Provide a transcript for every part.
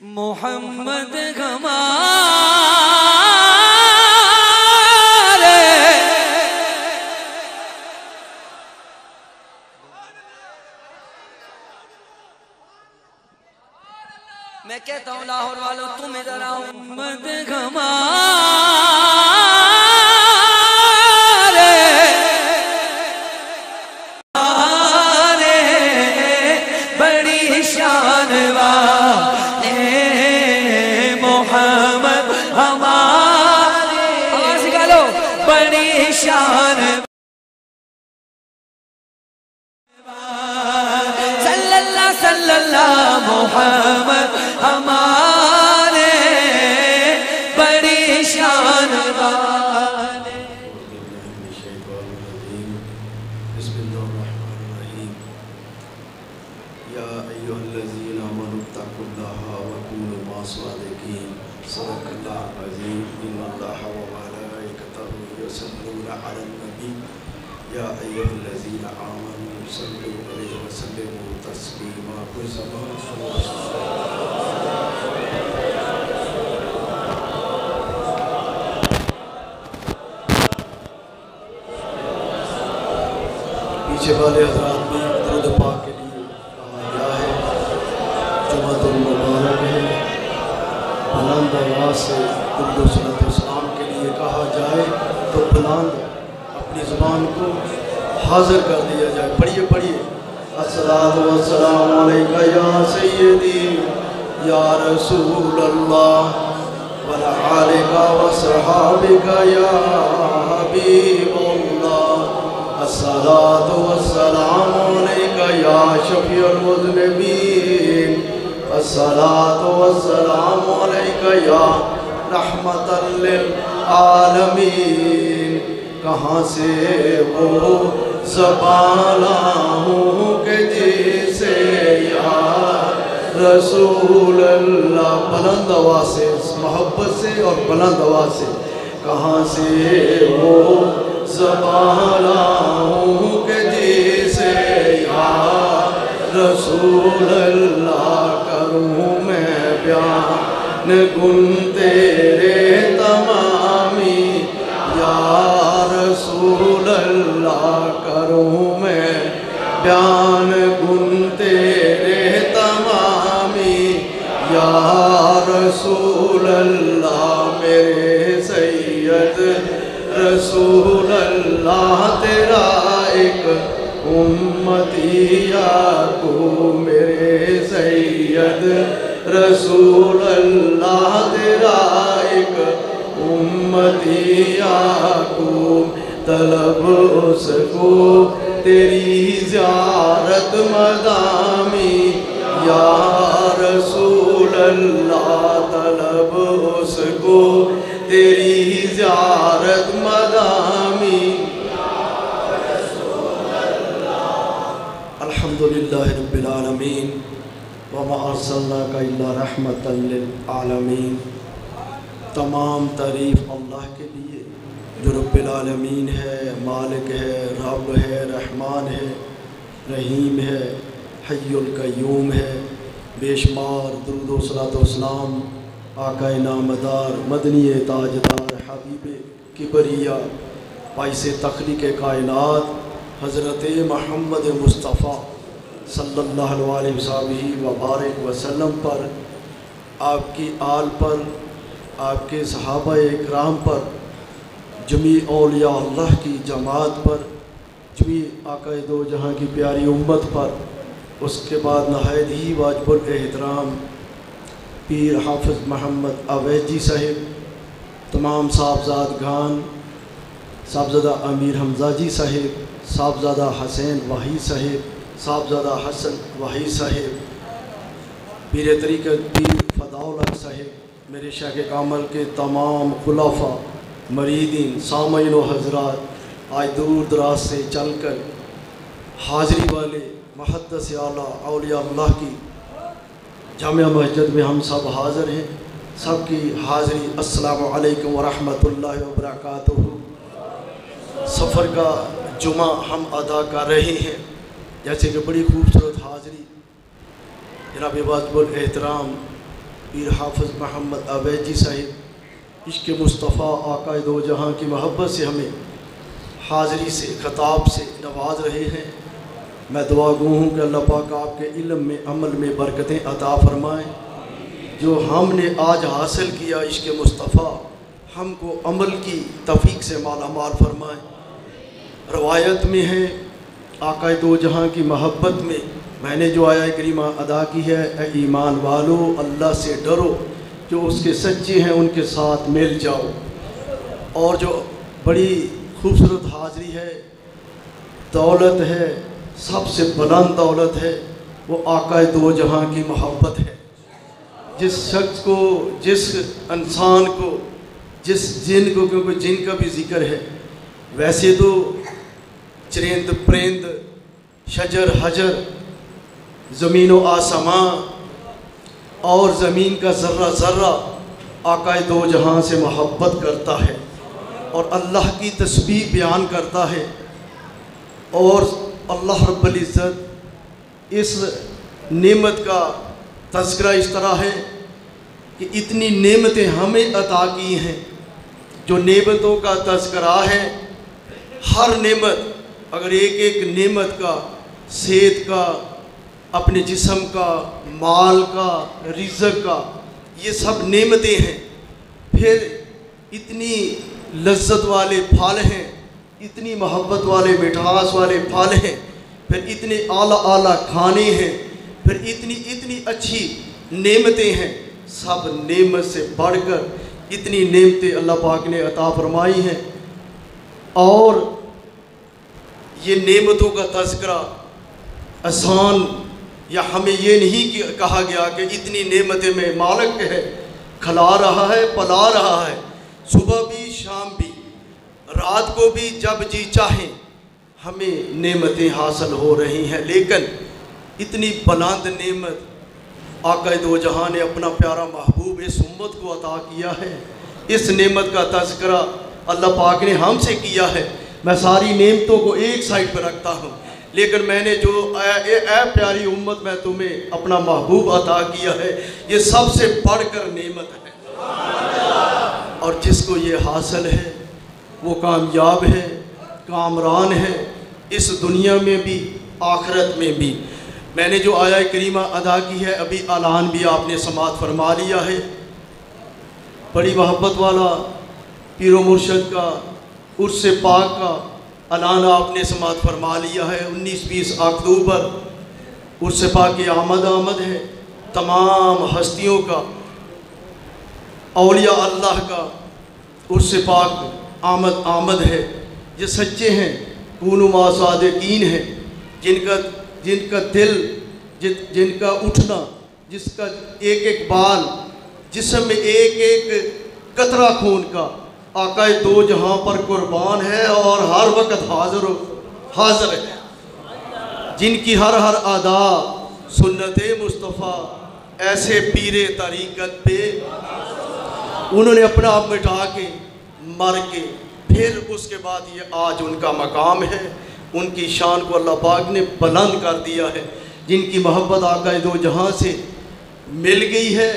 मोहम्मद हमारे मैं कहता हूँ लाहौर वालों तुम इधर आओ। मोहम्मद हमारे बड़ी शान वाले मोहम्मद हमारे आवाज़ निकालो बड़ी शान सल्लल्लाहु मोहम्मद हमारे बड़ी शान वाले। बिस्मिल्लाहिर्रहमानिर्रहीम। या अय्युहल्लज़ीना आमनुत्तक़ुल्लाहा व कूनू मअस-सादिक़ीन। सदक़ल्लाहुल अज़ीम। इन्नल्लाहा व मलाइकतहु युसल्लूना अलन नबी। या अय्युहल्लज़ीना आमनू सल्लू अलैहि व सल्लिमू तस्लीमा। कुल ज़बान पीछे वाले हज़रात भी दुरूद पाक के लिए कहा गया है। जुमातुल मुबारक है, बुलंद आवाज़ से दुरूद सलात व सलाम के लिए कहा जाए तो बुलंद अपनी ज़ुबान को हाज़िर कर दिया जाए। पढ़िए पढ़िए। अस्सलातु वस्सलामु अलैका या सय्यदी या रसूल अल्लाह व आलिका व सहाबिका या हबीबल्लाह। अस्सलातु वस्सलामु अलैका या शफीउल मुज़निबीन। अस्सलातु वस्सलामु अलैका या रहमतल लिल आलमीन। कहाँ से वो ज़बान हूँ के जिसे या रसूल अल्लाह। बुलंद आवाज़ से, मोहब्बत से और बुलंद आवाज़ से। कहाँ से वो ज़बान हूँ के जिसे या रसूल अल्लाह। करूँ मैं बयान गुन तेरे तमामी या रसूल अल्लाह। करूँ मैं बयान गुन तेरे तमामी या रसूल अल्लाह। मेरे सैयद रसूल अल्लाह तेरा एक उम्मतिया को। मेरे सैयद रसूल अल्लाह तेरा एक उम्मतिया को। तलब उसको तेरी ज़ियारत मदामी या रसूल अल्लाह। तलब उसको तेरी ज़ियारत मदामी या रसूल अल्लाह। अल्हम्दुलिल्लाहि रब्बिल आलमीन व मा अर्सलनाका इल्ला रहमतल लिल आलमीन। तमाम तारीफ़ अल्लाह के लिए जो रब्बिल आलमीन है, मालिक है, रब है, रहमान है, रहीम है, हय्युल क़य्यूम है। बेशुमार दुरूद व सलात व सलाम आक़ाए नामदार मदनी ताजदार हबीब किबरिया बाइसे तख़लीक़ कायनात हज़रत मोहम्मद मुस्तफ़ा सल्लल्लाहु अलैहि वसल्लम पर, आपकी आल पर, आपके सहाबा इकराम पर, जमी औलिया अल्लाह की जमात पर, जमी आक़ाए दो जहाँ की प्यारी उम्मत पर, उसके बाद नहायत ही वाजिबुल एहतराम पीर हाफिज़ मोहम्मद अवैजी साहिब, तमाम साहबजादगान, साहबजादा अमीर हमज़ा जी साहिब, साहबजादा हसैन वाही साहिब, साहबजादा हसन वाही साहिब, पीर तरीक़त पीर फ़दाउल साहिब, मेरे शाह कामल के तमाम खुलाफा मरीदीन, सामईन व हज़रात, आज दूर दराज से चल कर हाज़री वाले मुहद्दिस आला औलिया अल्लाह की जामिया मस्जिद में हम सब हाज़िर हैं। सबकी हाज़री अस्सलामु अलैकुम व रहमतुल्लाहि व बरकातुहू। सफ़र का जुमा हम अदा कर रहे हैं। जैसे कि बड़ी खूबसूरत हाज़री जनाब वाजिबुल एहतराम पीर हाफिज़ मोहम्मद अवैजी साहिब इश्क़ मुस्तफ़ा आक़ाए दो जहाँ की मोहब्बत से हमें हाज़री से ख़ताब से नवाज रहे हैं। मैं दुआ गो हूँ कि अल्लाह पाक आपके इल्म में अमल में बरकतें अता फ़रमाएँ। जो हमने आज हासिल किया इश्क़ मुस्तफ़ा हमको अमल की तौफ़ीक़ से मालामाल फ़रमाएँ। रवायत में है आक़ाए दो जहाँ की मोहब्बत में मैंने जो आया करीमा अदा की है, ए ईमान वालो अल्लाह से डरो, जो उसके सच्चे हैं उनके साथ मिल जाओ। और जो बड़ी खूबसूरत हाज़री है, दौलत है, सबसे बुलंद दौलत है, वो आक़ाए दो जहाँ की मोहब्बत है। जिस शख्स को, जिस इंसान को, जिस जिन को, क्योंकि जिन का भी ज़िक्र है, वैसे तो चरिंद परिंद शजर हजर ज़मीन व आसमां और ज़मीन का ज़र्रा ज़र्रा आक़ाए दो जहाँ से मोहब्बत करता है और अल्लाह की तस्बीह बयान करता है। और अल्लाह रब्बुल इज़्ज़त इस नेमत का तज़किरा इस तरह है कि इतनी नेमतें हमें अता की हैं। जो नेमतों का तज़किरा है, हर नेमत, अगर एक एक नेमत का, सेहत का, अपने जिस्म का, माल का, रिज़्क़ का, ये सब नेमतें हैं। फिर इतनी लज्जत वाले फल हैं, इतनी मोहब्बत वाले मिठास वाले फल हैं, फिर इतने आला आला खाने हैं, फिर इतनी इतनी अच्छी नेमतें हैं। सब नेमत से बढ़कर इतनी नेमतें अल्लाह पाक ने अता फरमाई हैं। और ये नेमतों का तज़किरा आसान, या हमें ये नहीं कहा गया कि इतनी नेमतें में मालिक है, खिला रहा है, पला रहा है, सुबह भी शाम भी रात को भी जब जी चाहें हमें नेमतें हासिल हो रही हैं। लेकिन इतनी बुलंद नेमत आक़ाए दो जहाँ ने अपना प्यारा महबूब इस उम्मत को अता किया है। इस नेमत का तज़किरा अल्लाह पाक ने हमसे किया है। मैं सारी नेमतों को एक साइड पर रखता हूँ, लेकिन मैंने जो ए प्यारी उम्मत में तुम्हें अपना महबूब अता किया है, ये सबसे बढ़कर नेमत है। और जिसको ये हासिल है वो कामयाब है, कामरान है, इस दुनिया में भी आखिरत में भी। मैंने जो आया करीमा अदा की है, अभी ऐलान भी आपने समाअत फरमा लिया है। बड़ी मोहब्बत वाला पीरो मुर्शद का उर्स पाक का ऐलान आपने समाअत फरमा लिया है। 19-20 अक्टूबर उर्स पाक की आमद है। तमाम हस्तियों का, औलिया अल्लाह का उर्स पाक आमद है। ये सच्चे हैं, कूनू मा सादिकीन हैं, जिनका दिल, जिनका उठना, जिसका एक एक बाल, जिस्म में एक एक कतरा खून का आक़ाए दो जहाँ पर कुर्बान है और हर वक्त हाज़िर है। जिनकी हर हर अदा सुन्नत मुस्तफ़ा, ऐसे पीरे तरीक़त पे उन्होंने अपना आप मिटा के मर के फिर उसके बाद ये आज उनका मकाम है। उनकी शान को अल्लाह पाक ने बुलंद कर दिया है। जिनकी मोहब्बत आक़ाए दो जहाँ से मिल गई है,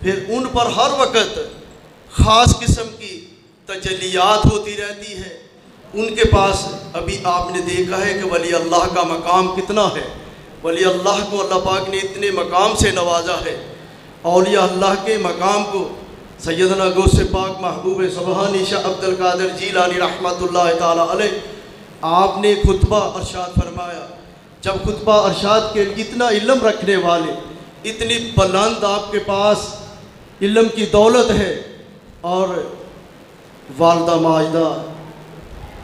फिर उन पर हर वक्त ख़ास किस्म की तजल्लियात होती रहती है। उनके पास अभी आपने देखा है कि वली अल्लाह का मकाम कितना है। वली अल्लाह को अल्लाह पाक ने इतने मकाम से नवाजा है। औलिया अल्लाह के मकाम को सैयदना गौसे पाक महबूब सुबहानी शाह अब्दुल कादिर जीलानी रहमतुल्लाह ताला अलैह आपने खुतबा अरशाद फरमाया। जब खुतबा अरशाद के इतना इल्म रखने वाले, इतनी बुलंद आपके पास इल्म की दौलत है, और वालदा माजदा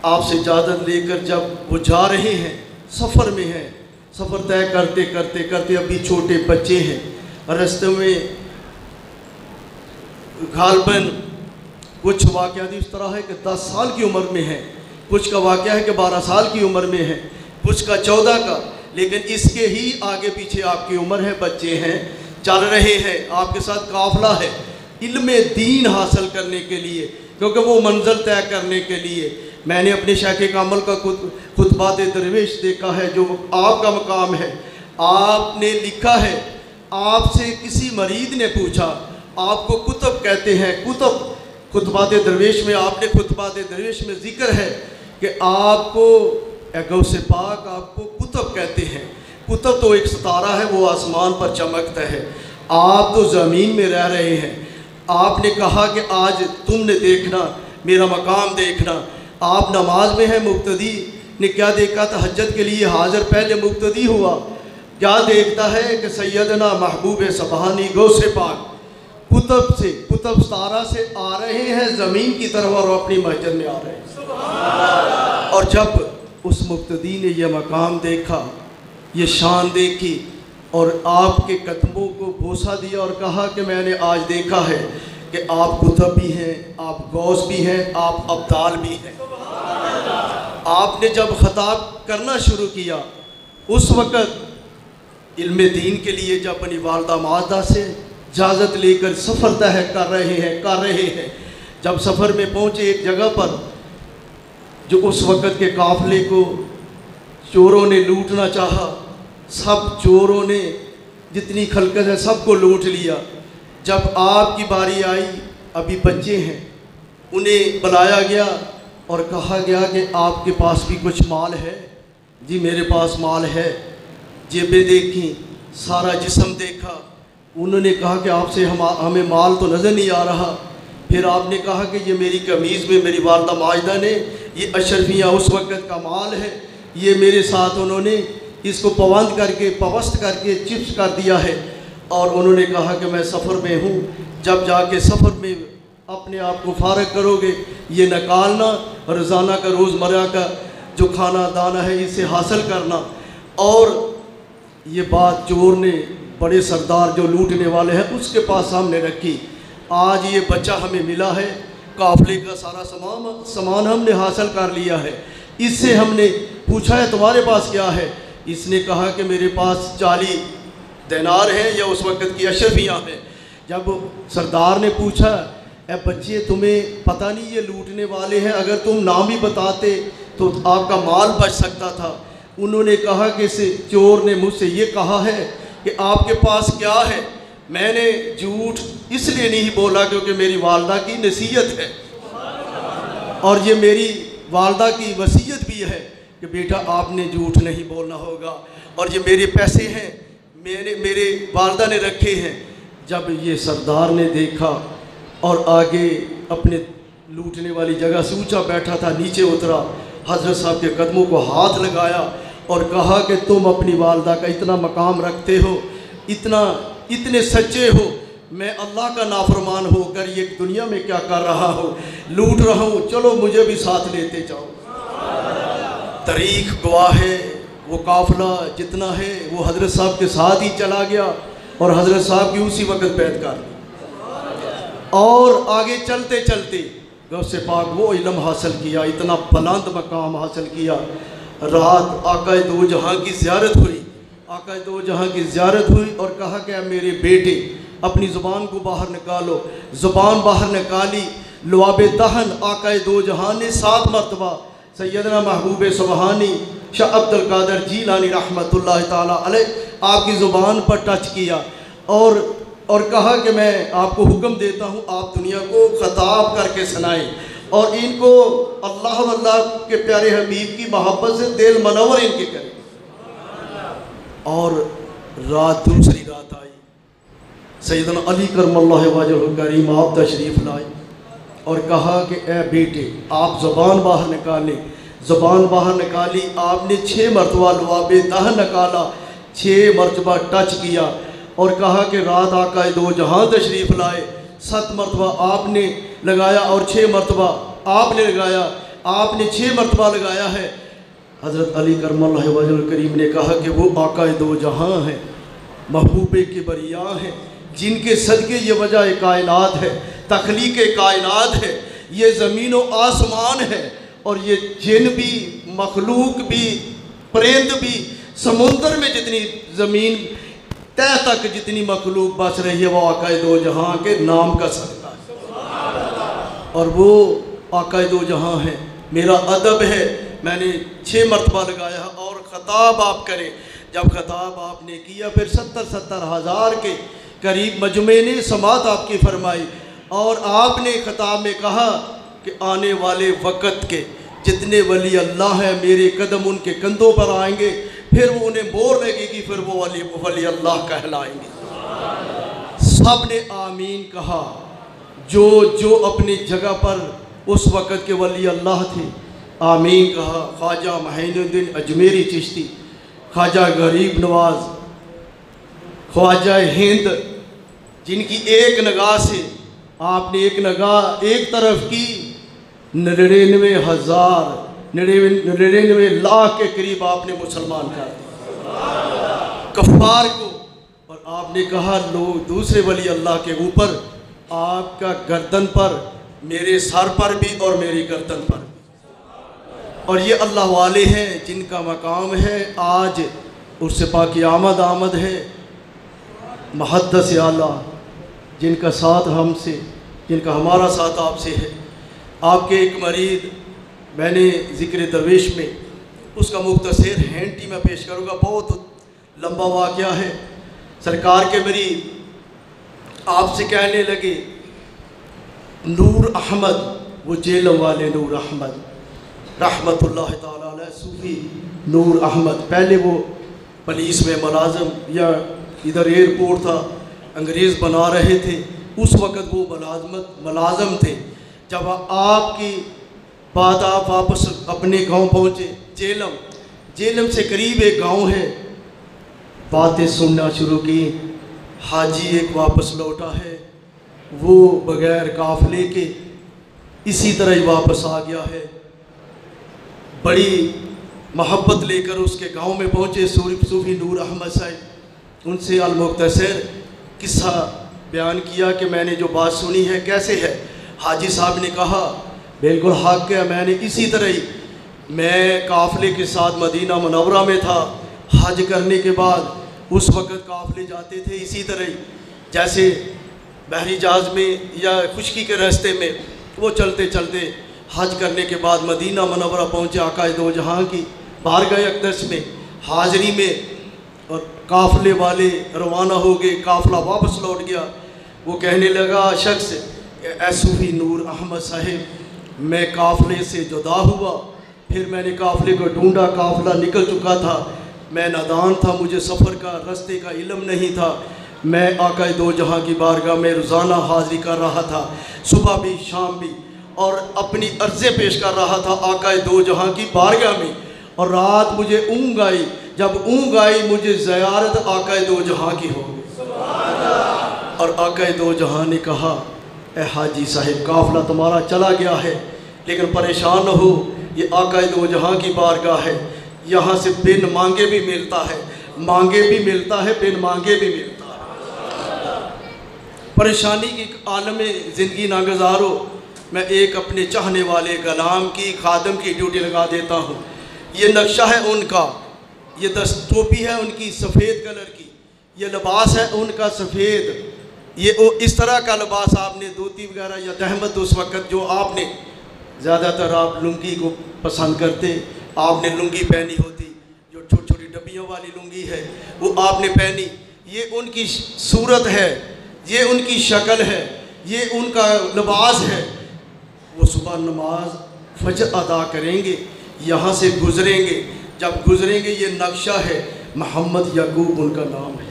आपसे इजाज़त लेकर जब वो जा रहे हैं, सफ़र में हैं, सफ़र तय करते करते करते अभी छोटे बच्चे हैं, रास्ते में गालबन कुछ वाक़यात इस तरह है कि 10 साल की उम्र में है, कुछ का वाक़या है कि 12 साल की उम्र में है, कुछ का 14 का, लेकिन इसके ही आगे पीछे आपकी उम्र है, बच्चे हैं, चल रहे हैं, आपके साथ काफ़िला है इल्म दीन हासिल करने के लिए, क्योंकि वो मंजिल तय करने के लिए। मैंने अपने शेख कामल का खुतबात दरवेश देखा है, जो आपका मकाम है। आपने लिखा है, आपसे किसी मरीद ने पूछा, आपको कुतुब कहते हैं। कुतुब खुतबात दरवेश में, आपने खुतबात दरवेश में जिक्र है कि आपको गौसे पाक आपको कुतुब कहते हैं। कुतुब तो एक सितारा है, वो आसमान पर चमकता है। आप तो ज़मीन में रह रहे हैं। आपने कहा कि आज तुमने देखना, मेरा मकाम देखना। आप नमाज में है, मुक्तदी ने क्या देखा? तहज्जुद के लिए हाजिर पहले मुक्तदी हुआ, क्या देखता है कि सैयदना महबूब सबानी गौसे पाक कुतुब से, कुतुब सितारा से आ रहे हैं ज़मीन की तरफ और अपनी मस्जिद में आ रहे हैं। और जब उस मुक्तदी ने यह मकाम देखा, ये शान देखी और आपके कदमों को बोसा दिया और कहा कि मैंने आज देखा है कि आप कुतुब भी हैं, आप गौस भी हैं, आप अब्दाल भी हैं। आपने जब खिताब करना शुरू किया, उस वक़्त इल्म दीन के लिए जब अपनी वालदा मादा से इजाज़त लेकर सफ़र तय कर रहे हैं। जब सफ़र में पहुँचे एक जगह पर, जो उस वक़्त के काफ़िले को चोरों ने लूटना चाहा, सब चोरों ने जितनी खलकत है सबको लूट लिया। जब आपकी बारी आई, अभी बच्चे हैं, उन्हें बुलाया गया और कहा गया कि आपके पास भी कुछ माल है? जी मेरे पास माल है। जेबें देखी, सारा जिस्म देखा। उन्होंने कहा कि आपसे हमें माल तो नज़र नहीं आ रहा। फिर आपने कहा कि ये मेरी कमीज़ में मेरी वालदा माजिदा ने, ये अशरफियाँ उस वक़्त का माल है, ये मेरे साथ उन्होंने इसको पवस्त करके चिप्स कर दिया है। और उन्होंने कहा कि मैं सफ़र में हूँ, जब जाके सफ़र में अपने आप को फारग करोगे, ये निकालना, रोज़ाना का रोज़मर्रा का जो खाना दाना है इसे हासिल करना। और ये बात चोर ने, बड़े सरदार जो लूटने वाले हैं, उसके पास सामने रखी। आज ये बच्चा हमें मिला है, काफ़िले का सारा सामान हमने हासिल कर लिया है। इससे हमने पूछा है तुम्हारे पास क्या है? इसने कहा कि मेरे पास 40 दिनार हैं या उस वक़्त की अशरफियाँ हैं। जब सरदार ने पूछा, ए बच्चे तुम्हें पता नहीं ये लूटने वाले हैं, अगर तुम नाम ही बताते तो आपका माल बच सकता था। उन्होंने कहा कि इस चोर ने मुझसे ये कहा है कि आपके पास क्या है। मैंने झूठ इसलिए नहीं बोला क्योंकि मेरी वालदा की नसीहत है और ये मेरी वालदा की वसीयत भी है कि बेटा आपने झूठ नहीं बोलना होगा। और ये मेरे पैसे हैं, मेरे वालदा ने रखे हैं। जब ये सरदार ने देखा और आगे अपने लूटने वाली जगह से ऊंचा बैठा था, नीचे उतरा, हज़रत साहब के कदमों को हाथ लगाया और कहा कि तुम अपनी वालदा का इतना मकाम रखते हो, इतने सच्चे हो, मैं अल्लाह का नाफरमान होकर ये दुनिया में क्या कर रहा हूँ, लूट रहा हूँ, चलो मुझे भी साथ लेते जाओ। तारीख गवाह है, वो काफ़िला जितना है वो हज़रत साहब के साथ ही चला गया और हज़रत साहब की उसी वक़्त बैत कर ली। और आगे चलते चलते गौसे पाक वो इल्म हासिल किया, इतना बुलंद मकाम हासिल किया। रात आका दो जहाँ की ज़ियारत हुई, आका दो जहाँ की ज़ियारत हुई और कहा कि मेरे बेटे अपनी ज़ुबान को बाहर निकालो। ज़ुबान बाहर निकाली, लुआबे दहन आका दो जहाँ ने 7 मरतबा सैयदना महबूब सुबहानी शाह अब्दुल कादिर जीलानी रहमतुल्लाह ताला अलैह आपकी ज़ुबान पर टच किया और कहा कि मैं आपको हुक्म देता हूँ, आप दुनिया को ख़ताब करके सुनाएं और इनको अल्लाह अल्लाह के प्यारे हबीब की मोहब्बत से दिल मनवर इनके करें। और रात दूसरी रात आई, सैयदना अली करमल्लाहु वजहहु करीम आप तशरीफ़ लाए और कहा कि ए बेटे आप ज़ुबान बाहर निकालें। ज़ुबान बाहर निकाली, आपने 6 मरतबा लुआबे दहन निकाला, 6 मरतबा टच किया और कहा कि रात आका दो जहाँ तशरीफ़ लाए। 7 मरतबा आपने लगाया और 6 मरतबा आपने लगाया, आपने 6 मरतबा लगाया है। हज़रत अली करमल्लाहु वजहहु करीम ने कहा कि वो आका दो जहाँ हैं, महबूबे के बरिया हैं, जिनके सदक़े ये वजह कायनात है, तख्लीक़ कायनात है, ये ज़मीन व आसमान है और ये जिन भी, मखलूक भी, परिंद भी, समुंदर में जितनी ज़मीन तह तक जितनी मखलूक बच रही है वो आका दो जहाँ के नाम का सदका है और वो आका दो जहाँ है। मेरा अदब है, मैंने 6 मरतबा लगाया और ख़ताब आप करें। जब ख़ताब आपने किया फिर 70-70 हज़ार के करीब मजमे ने समात आपकी फरमाई और आपने खिताब में कहा कि आने वाले वक़्त के जितने वली अल्लाह हैं मेरे कदम उनके कंधों पर आएंगे, फिर वो उन्हें मोर लगेगी, फिर वो वली अल्लाह कहलाएंगे। सब ने आमीन कहा। जो जो अपनी जगह पर उस वक़्त के वली अल्लाह थे आमीन कहा। ख्वाजा मोइनुद्दीन अजमेरी चिश्ती, ख्वाजा गरीब नवाज, ख्वाजा हिंद, जिनकी एक निगाह से आपने एक निगाह एक तरफ की 99 लाख के करीब आपने मुसलमान कर दिए कफ़ार को, और आपने कहा लोग दूसरे वली अल्लाह के ऊपर आपका गर्दन पर, मेरे सर पर भी और मेरी गर्दन पर भी। और ये अल्लाह वाले हैं जिनका मकाम है आज उर्स पाकी आमद है, मुहद्दिस आला, जिनका साथ हमसे, जिनका हमारा साथ आपसे है। आपके एक मरीद, मैंने ज़िक्र दरवेश में उसका मुख्तसर हैंटी में पेश करूँगा, बहुत लंबा वाक़या है। सरकार के मरीद आपसे कहने लगे, नूर अहमद, वो जेलम वाले नूर अहमद रहमतुल्लाह ताला अलैह, सूफ़ी नूर अहमद, पहले वो पुलिस में मुलाज़म या इधर एयरपोर्ट था, अंग्रेज़ बना रहे थे, उस वक़्त वो मुलाज़म थे। जब आपकी बात आप वापस अपने गांव पहुँचे, जेलम से करीब एक गांव है, बातें सुनना शुरू की। हाजी एक वापस लौटा है, वो बग़ैर काफ़िले के इसी तरह ही वापस आ गया है। बड़ी मोहब्बत लेकर उसके गांव में पहुँचे सूफ़ी नूर अहमद साहब, उनसे अल-मुख्तसर किस्सा बयान किया कि मैंने जो बात सुनी है कैसे है। हाजी साहब ने कहा बिल्कुल हक़ है, मैंने इसी तरह ही, मैं काफ़िले के साथ मदीना मुनव्वरा में था, हज करने के बाद उस वक़्त काफ़िले जाते थे इसी तरह ही, जैसे बहरी जहाज़ में या खुशकी के रास्ते में वो चलते चलते हज करने के बाद मदीना मुनव्वरा पहुँचे आक़ाए दो जहां की बारगाह अक़दस में हाज़री में, और काफ़िले वाले रवाना हो गए, काफ़िला वापस लौट गया। वो कहने लगा शख्स, ए सूफ़ी नूर अहमद साहिब, मैं काफ़िले से जुदा हुआ, फिर मैंने काफ़िले को ढूंढा, काफ़िला निकल चुका था, मैं नादान था, मुझे सफ़र का रास्ते का इल्म नहीं था, मैं आक़ाए दो जहां की बारगाह में रोज़ाना हाज़री कर रहा था, सुबह भी शाम भी, और अपनी अर्ज़ें पेश कर रहा था आक़ाए दो जहां की बारगाह में। और रात मुझे ऊँघ आई, जब ऊँघ आई मुझे ज़ियारत आक़ाए दो जहां की हो गई। और आक़ाए दो जहां ने कहा, ए हाजी साहिब, काफ़िला तुम्हारा चला गया है, लेकिन परेशान न हो, ये आक़ाए दो जहां की बारगाह है, यहाँ से बिन मांगे भी मिलता है, मांगे भी मिलता है, बिन मांगे भी मिलता है। परेशानी की आलम में ज़िंदगी ना गुजारो, मैं एक अपने चाहने वाले गुलाम की, खादम की ड्यूटी लगा देता हूँ। ये नक्शा है उनका, ये टोपी है उनकी सफ़ेद कलर की, ये लिबास है उनका सफ़ेद, ये इस तरह का लिबास आपने धोती वगैरह या तहमत, उस वक़्त जो आपने ज़्यादातर आप लुंगी को पसंद करते, आपने लुंगी पहनी होती, जो छोटी छोटी डब्बियों वाली लुंगी है वो आपने पहनी। ये उनकी सूरत है, ये उनकी शक्ल है, ये उनका लिबास है। वो सुबह नमाज फजर अदा करेंगे, यहाँ से गुज़रेंगे, जब गुज़रेंगे ये नक्शा है, मोहम्मद याकूब उनका नाम है।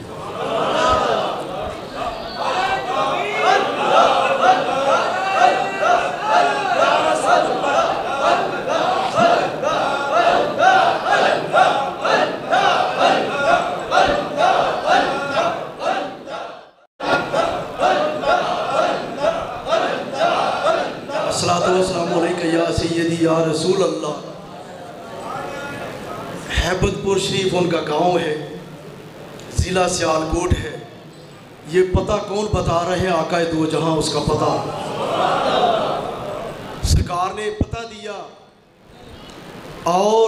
अस्सलातु या सय्यदी या रसूल अल्लाह। हैबतपुर शरीफ उनका गांव है, ज़िला सियालकोट है। ये पता कौन बता रहे हैं? आक़ाए दो जहां, उसका पता सरकार ने पता दिया, और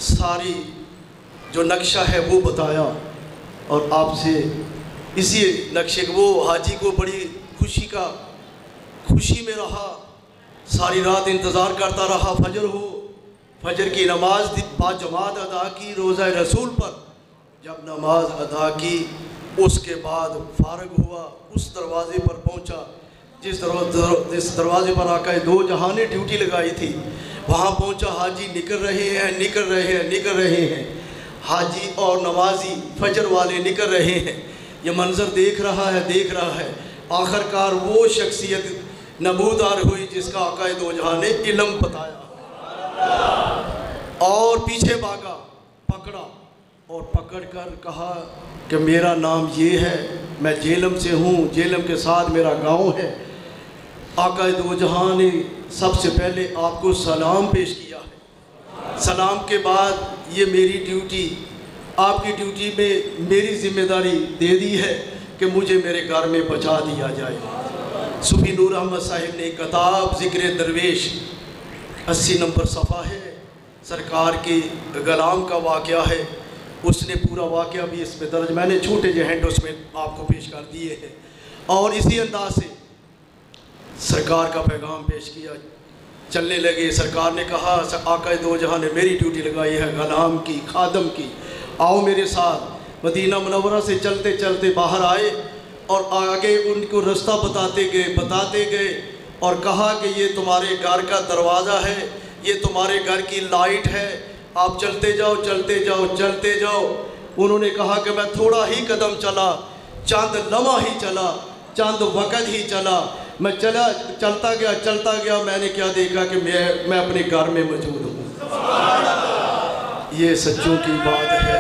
सारी जो नक्शा है वो बताया, और आपसे इसी नक्शे को, वो हाजी को बड़ी खुशी में रहा, सारी रात इंतज़ार करता रहा, फजर हो, फजर की नमाज बाजमात अदा की रोज़ा रसूल पर। जब नमाज अदा की उसके बाद फारग हुआ, उस दरवाज़े पर पहुंचा जिस दरवाज़े पर आका दो जहां ने ड्यूटी लगाई थी। वहां पहुंचा, हाजी निकल रहे हैं, हाजी और नमाजी फजर वाले निकल रहे हैं। ये मंज़र देख रहा है। आखिरकार वो शख्सियत नबूदार हुई जिसका आका दो जहां ने इल्म बताया, और पीछे भागा, पकड़ा और पकड़ कर कहा कि मेरा नाम ये है, मैं जेलम से हूँ, जेलम के साथ मेरा गांव है। आका दो जहां ने सबसे पहले आपको सलाम पेश किया है। सलाम के बाद ये मेरी ड्यूटी, आपकी ड्यूटी में मेरी जिम्मेदारी दे दी है कि मुझे मेरे घर में पहुँचा दिया जाए। सूफी नूर अहमद साहिब ने किताब ज़िक्र दरवेश 80 नंबर सफ़ा है, सरकार के ग़ुलाम का वाक़या है। उसने पूरा वाक़या भी इसमें दर्ज, मैंने छोटे जो हैंड उसमें आपको पेश कर दिए हैं। और इसी अंदाज से सरकार का पैगाम पेश किया, चलने लगे। सरकार ने कहा, आका दो जहां ने मेरी ड्यूटी लगाई है ग़ुलाम की, खादम की, आओ मेरे साथ। मदीना मुनव्वरा से चलते चलते बाहर आए और आगे उनको रास्ता बताते गए और कहा कि ये तुम्हारे घर का दरवाज़ा है, ये तुम्हारे घर की लाइट है, आप चलते जाओ। उन्होंने कहा कि मैं थोड़ा ही कदम चला, चंद लम्हा ही चला, चंद वक़्त ही चला, मैं चलता गया। मैंने क्या देखा कि मैं अपने घर में मौजूद हूँ। ये सच्चों की बात है।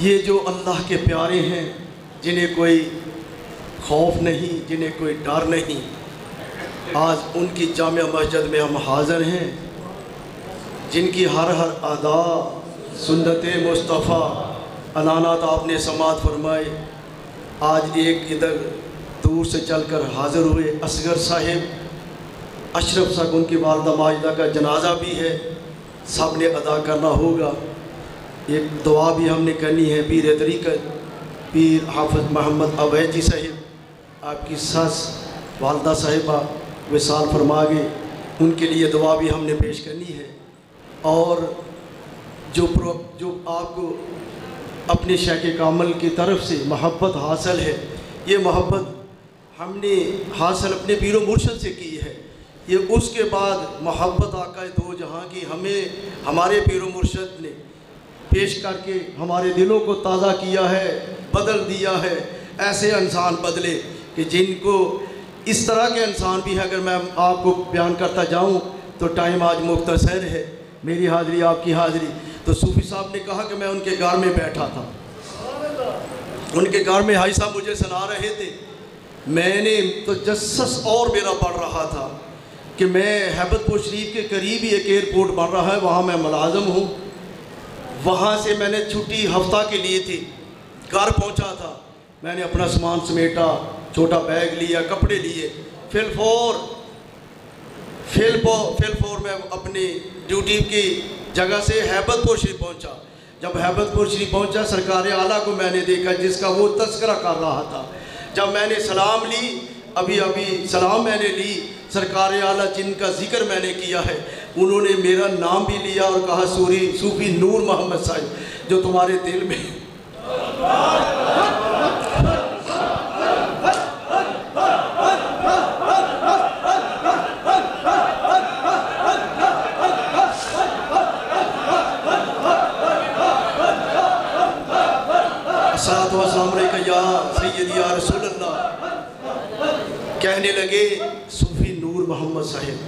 ये जो अल्लाह के प्यारे हैं, जिन्हें कोई खौफ नहीं, जिन्हें कोई डर नहीं, आज उनकी जामिया मस्जिद में हम हाज़िर हैं, जिनकी हर अदा सुन्नत मुस्तफ़ा अलानात आपने समात फरमाए। आज एक इधर दूर से चलकर हाज़िर हुए असगर साहिब, अशरफ साहब, उनकी वालदा माजिदा का जनाजा भी है, सब ने अदा करना होगा। एक दुआ भी हमने करनी है। पीर तरीक़त पीर हाफ़िज़ मोहम्मद अवैजी साहिब, आपकी सास वालदा साहिबा विसाल फरमा गए, उनके लिए दुआ भी हमने पेश करनी है। और जो आपको अपने शेख कामल की तरफ से मोहब्बत हासिल है, ये मोहब्बत हमने हासिल अपने पीरो मुर्शद से की है। ये उसके बाद मोहब्बत आका दो जहां की हमें हमारे पीरो मुर्शद ने पेश करके हमारे दिलों को ताज़ा किया है, बदल दिया है। ऐसे इंसान बदले कि जिनको इस तरह के इंसान भी है। अगर मैं आपको बयान करता जाऊं तो टाइम आज मुख्तसर है, मेरी हाज़िरी आपकी हाज़िरी। तो सूफ़ी साहब ने कहा कि मैं उनके घर में बैठा था, उनके घर में हाई साहब मुझे सुना रहे थे, मैंने तो जस्सस और मेरा बढ़ रहा था कि मैं हैबतपुर शरीफ के करीब ही एक एयरपोर्ट बन रहा है, वहाँ मैं मुलाज़म हूँ। वहाँ से मैंने छुट्टी हफ्ता के लिए थी, घर पहुँचा था, मैंने अपना सामान समेटा, छोटा बैग लिया, कपड़े लिए, फिलफोर मैं अपनी ड्यूटी की जगह से हैबतपुर शरीफ पहुँचा। जब हैबतपुर शरीफ पहुँचा, सरकार आला को मैंने देखा जिसका वो तस्करा कर रहा था। जब मैंने सलाम ली, अभी सलाम मैंने ली, सरकार आला जिनका जिक्र मैंने किया है, उन्होंने मेरा नाम भी लिया और कहा सूफी नूर मोहम्मद साहिब, जो तुम्हारे दिल में या सैयदी या रसूल अल्लाह। कहने लगे, सूफी नूर मोहम्मद साहिब,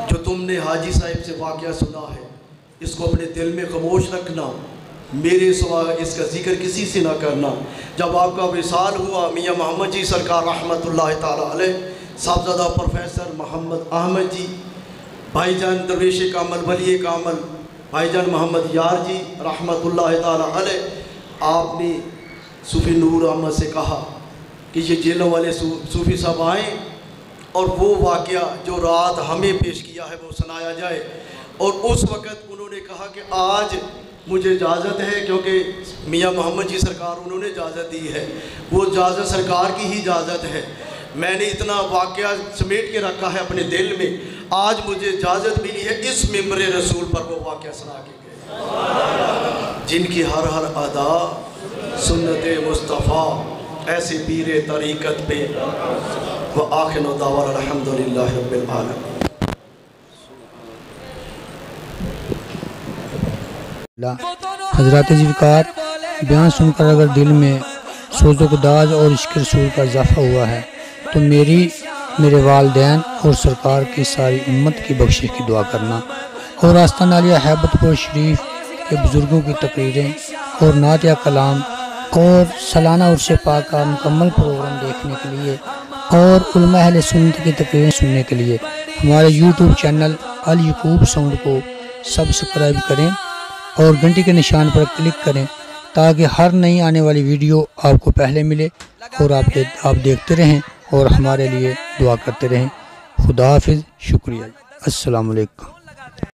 जो तुमने हाजी साहिब से वाक़या सुना है, इसको अपने दिल में खामोश रखना, मेरे सिवा इसका जिक्र किसी से ना करना। जब आपका विसाल हुआ, मियाँ मोहम्मद जी सरकार रहमतुल्लाह ताला अलैह, साहबजादा प्रोफेसर मोहम्मद अहमद जी, भाईजान दरवेश कामल वली कामल, भाईजान मोहम्मद यार जी रहमतुल्लाह ताला अलैह, आपने सूफी नूर अहमद से कहा कि ये जेलों वाले सूफी साहब आएँ और वो वाक़या जो रात हमें पेश किया है वो सुनाया जाए। और उस वक़्त उन्होंने कहा कि आज मुझे इजाज़त है, क्योंकि मियाँ मोहम्मद जी सरकार उन्होंने इजाज़त दी है, वो इजाज़त सरकार की ही इजाज़त है। मैंने इतना वाक़या समेट के रखा है अपने दिल में, आज मुझे इजाज़त मिली है इस मिंबर रसूल पर वो वाक़या सुना के गए, जिनकी हर हर अदा सुन्नत मुस्तफ़ा, ऐसे पीर तरीक़त पे। व आखिर दावा अल्हम्दुलिल्लाहि रब्बिल आलमीन। हज़रात ज़िक्र बयान सुनकर अगर दिल में सोज़-ओ-क़दाज़ और इश्क़ रसूल का इजाफ़ा हुआ है तो मेरे वालिदैन और सरकार की सारी उम्मत की बख्शिश की दुआ करना, और आस्ताना आलिया हैबतपुर शरीफ के बुज़ुर्गों की तकरीरें और नात या कलाम और सालाना उर्स पाक का मुकम्मल प्रोग्राम देखने के लिए और उलमा अहले सुन्नत की तकरीरें सुनने के लिए हमारे यूट्यूब चैनल अल यकूब साउंड को सब्सक्राइब करें और घंटी के निशान पर क्लिक करें, ताकि हर नई आने वाली वीडियो आपको पहले मिले और आप देखते रहें और हमारे लिए दुआ करते रहें। खुदा हाफिज़। शुक्रिया। अस्सलाम वालेकुम।